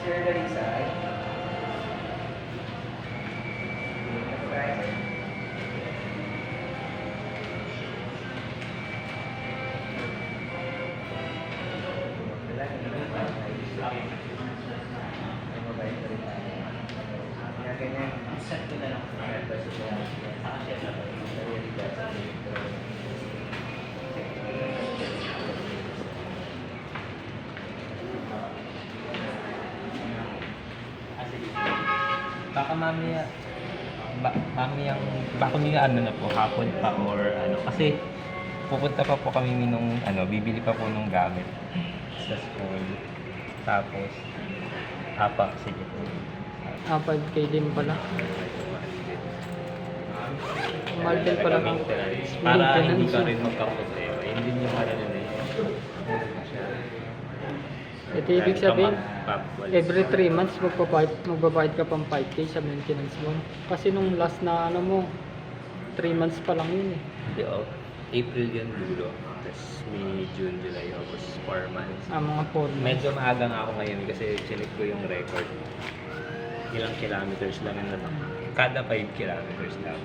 Sir Larissa, ay? Set ko na lang. Baka mamaya baka niya ano na po, hapon pa or ano. Kasi pupunta pa po kami nung ano, bibili pa po nung gamit sa school. Tapos, sige po. 5K din pala. Mahal din pala ng Para hindi maintenance. ka rin magka-problema. Hindi niyo para na Ito ibig sabihin, every 3 months magbabayad ka pang 5K sa maintenance mo. Kasi nung last na ano mo, 3 months pa lang yun eh. Hindi, April yan dulo. Tapos May, June, July, August, 4 months. Mga 4 months. Medyo maaga nga ako ngayon kasi chinik ko yung record. Ilang kilometers lang yun naman. Kada 5 kilometers lang.